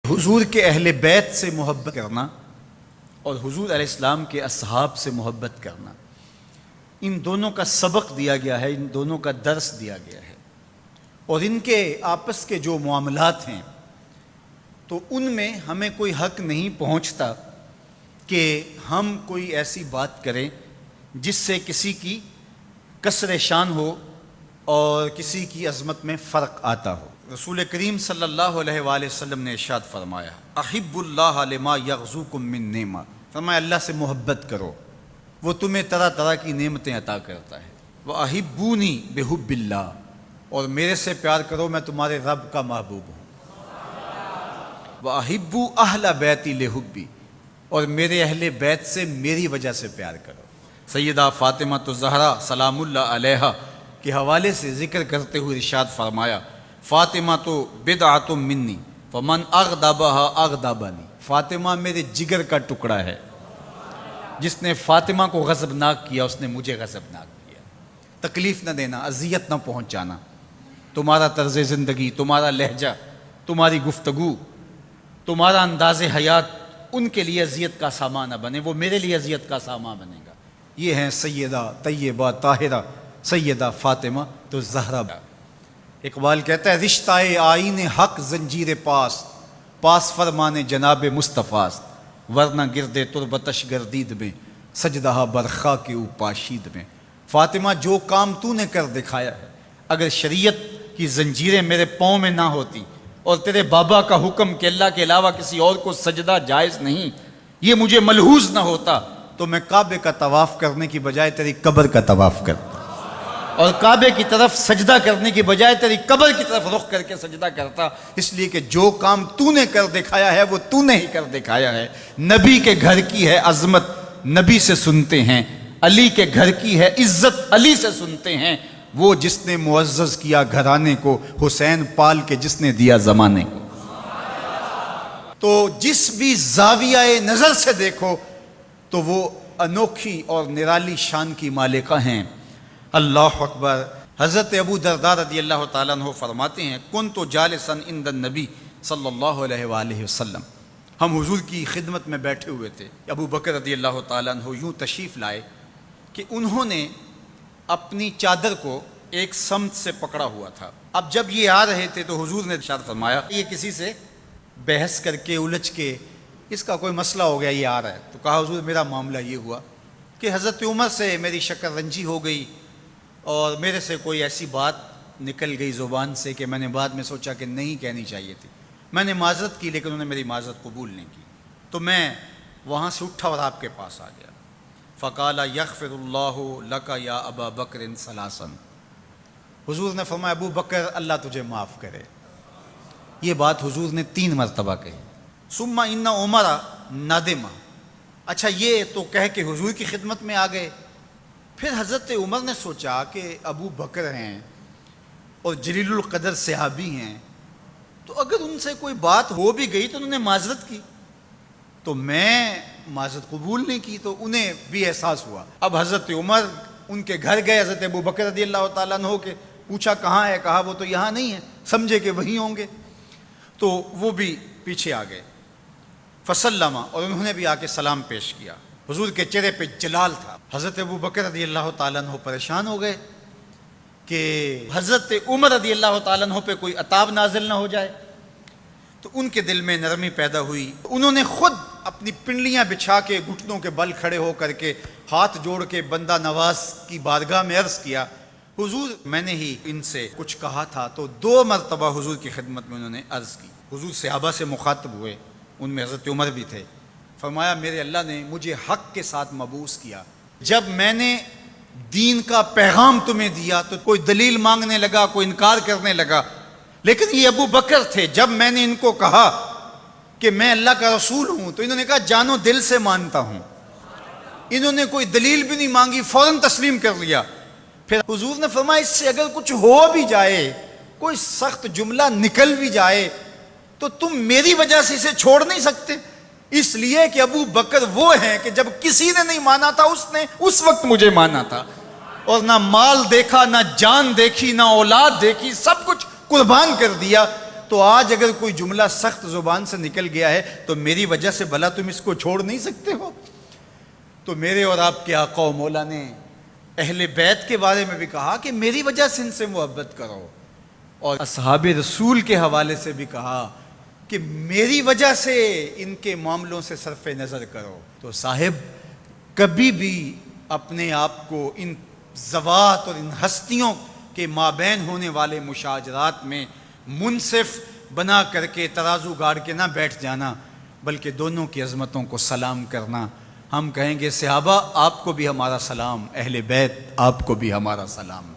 حضور کے اہل بیت سے محبت کرنا اور حضور علیہ السلام کے اصحاب سے محبت کرنا، ان دونوں کا سبق دیا گیا ہے، ان دونوں کا درس دیا گیا ہے، اور ان کے آپس کے جو معاملات ہیں تو ان میں ہمیں کوئی حق نہیں پہنچتا کہ ہم کوئی ایسی بات کریں جس سے کسی کی کسر شان ہو اور کسی کی عظمت میں فرق آتا ہو۔ رسول کریم صلی اللہ علیہ وآلہ وسلم نے ارشاد فرمایا، احب اللہ لما یغزوکم من نعمہ، فرمایا اللہ سے محبت کرو، وہ تمہیں طرح طرح کی نعمتیں عطا کرتا ہے۔ وَأَحِبُّونِي بِحُبِّ اللَّهِ، اور میرے سے پیار کرو، میں تمہارے رب کا محبوب ہوں۔ وَأَحِبُّوا أَهْلَ بَيْتِي لِحُبِّي، اور میرے اہل بیت سے میری وجہ سے پیار کرو۔ سیدہ فاطمہ الزہرا سلام اللہ علیہا کے حوالے سے ذکر کرتے ہوئے ارشاد فرمایا، فاطمہ تو بدعۃ منی فمن اغضبها اغضبنی، فاطمہ میرے جگر کا ٹکڑا ہے، جس نے فاطمہ کو غضبناک کیا اس نے مجھے غضبناک کیا۔ تکلیف نہ دینا، اذیت نہ پہنچانا، تمہارا طرز زندگی، تمہارا لہجہ، تمہاری گفتگو، تمہارا انداز حیات ان کے لیے اذیت کا سامان نہ بنے، وہ میرے لیے اذیت کا سامان بنے گا۔ یہ ہیں سیدہ طیبہ طاہرہ سیدہ فاطمہ تو زہرا۔ اقبال کہتا ہے، رشتہ آئین حق زنجیر پاس فرمان جناب مصطفیٰ، ورنہ گردے تربتش گردید میں سجدہ برخا کے اوپاشید میں۔ فاطمہ جو کام تو نے کر دکھایا ہے، اگر شریعت کی زنجیریں میرے پاؤں میں نہ ہوتی اور تیرے بابا کا حکم کہ اللہ کے علاوہ کسی اور کو سجدہ جائز نہیں، یہ مجھے ملحوظ نہ ہوتا تو میں کعبے کا طواف کرنے کی بجائے تیری قبر کا طواف کرتا، اور کعبے کی طرف سجدہ کرنے کی بجائے تیری قبر کی طرف رخ کر کے سجدہ کرتا، اس لیے کہ جو کام تو نے کر دکھایا ہے وہ تو نے ہی کر دکھایا ہے۔ نبی کے گھر کی ہے عظمت، نبی سے سنتے ہیں، علی کے گھر کی ہے عزت، علی سے سنتے ہیں، وہ جس نے معزز کیا گھرانے کو، حسین پال کے جس نے دیا زمانے کو۔ تو جس بھی زاویہ نظر سے دیکھو تو وہ انوکھی اور نرالی شان کی مالکہ ہیں۔ اللہ اکبر۔ حضرت ابو درداء رضی اللہ تعالیٰ عنہ فرماتے ہیں، کنت جالسا عند النبی صلی اللہ علیہ وآلہ وسلم، ہم حضور کی خدمت میں بیٹھے ہوئے تھے، ابو بکر رضی اللہ تعالیٰ عنہ یوں تشریف لائے کہ انہوں نے اپنی چادر کو ایک سمت سے پکڑا ہوا تھا۔ اب جب یہ آ رہے تھے تو حضور نے ارشاد فرمایا، یہ کسی سے بحث کر کے الجھ کے اس کا کوئی مسئلہ ہو گیا، یہ آ رہا ہے، تو کہا حضور میرا معاملہ یہ ہوا کہ حضرت عمر سے میری شکر رنجی ہو گئی اور میرے سے کوئی ایسی بات نکل گئی زبان سے کہ میں نے بعد میں سوچا کہ نہیں کہنی چاہیے تھی، میں نے معذرت کی لیکن انہوں نے میری معذرت قبول نہیں کی، تو میں وہاں سے اٹھا اور آپ کے پاس آ گیا۔ فقال یغفر اللہ لک یا ابا بکر ثلاثا، حضور نے فرمایا ابو بکر اللہ تجھے معاف کرے، یہ بات حضور نے 3 مرتبہ کہی۔ ثم ان عمر ندم، اچھا یہ تو کہہ کے حضور کی خدمت میں آ گئے، پھر حضرت عمر نے سوچا کہ ابو بکر ہیں اور جلیل القدر صحابی ہیں، تو اگر ان سے کوئی بات ہو بھی گئی تو انہوں نے معذرت کی، تو میں معذرت قبول نہیں کی، تو انہیں بھی احساس ہوا۔ اب حضرت عمر ان کے گھر گئے، حضرت ابو بکر رضی اللہ تعالیٰ عنہ کے پوچھا کہاں ہے، کہا وہ تو یہاں نہیں ہے، سمجھے کہ وہیں ہوں گے، تو وہ بھی پیچھے آ گئے۔ فسلم، اور انہوں نے بھی آ کے سلام پیش کیا، حضور کے چہرے پہ جلال تھا۔ حضرت ابو بکر رضی اللہ تعالیٰ عنہ پریشان ہو گئے کہ حضرت عمر رضی اللہ تعالیٰ عنہ پہ کوئی عتاب نازل نہ ہو جائے، تو ان کے دل میں نرمی پیدا ہوئی، انہوں نے خود اپنی پنڈلیاں بچھا کے گھٹنوں کے بل کھڑے ہو کر کے ہاتھ جوڑ کے بندہ نواز کی بارگاہ میں عرض کیا، حضور میں نے ہی ان سے کچھ کہا تھا، تو 2 مرتبہ حضور کی خدمت میں انہوں نے عرض کی۔ حضور صحابہ سے مخاطب ہوئے، ان میں حضرت عمر بھی تھے، فرمایا میرے اللہ نے مجھے حق کے ساتھ مبعوث کیا، جب میں نے دین کا پیغام تمہیں دیا تو کوئی دلیل مانگنے لگا، کوئی انکار کرنے لگا، لیکن یہ ابو بکر تھے، جب میں نے ان کو کہا کہ میں اللہ کا رسول ہوں تو انہوں نے کہا جانو دل سے مانتا ہوں، انہوں نے کوئی دلیل بھی نہیں مانگی، فوراً تسلیم کر لیا۔ پھر حضور نے فرمایا اس سے اگر کچھ ہو بھی جائے، کوئی سخت جملہ نکل بھی جائے تو تم میری وجہ سے اسے چھوڑ نہیں سکتے، اس لیے کہ ابو بکر وہ ہیں کہ جب کسی نے نہیں مانا تھا اس نے اس وقت مجھے مانا تھا، اور نہ مال دیکھا، نہ جان دیکھی، نہ اولاد دیکھی، سب کچھ قربان کر دیا، تو آج اگر کوئی جملہ سخت زبان سے نکل گیا ہے تو میری وجہ سے بھلا تم اس کو چھوڑ نہیں سکتے ہو؟ تو میرے اور آپ کے آقا و مولا نے اہل بیت کے بارے میں بھی کہا کہ میری وجہ سے ان سے محبت کرو، اور اصحاب رسول کے حوالے سے بھی کہا کہ میری وجہ سے ان کے معاملوں سے صرف نظر کرو۔ تو صاحب کبھی بھی اپنے آپ کو ان ذوات اور ان ہستیوں کے مابین ہونے والے مشاجرات میں منصف بنا کر کے ترازو گاڑ کے نہ بیٹھ جانا، بلکہ دونوں کی عظمتوں کو سلام کرنا۔ ہم کہیں گے صحابہ آپ کو بھی ہمارا سلام، اہل بیت آپ کو بھی ہمارا سلام۔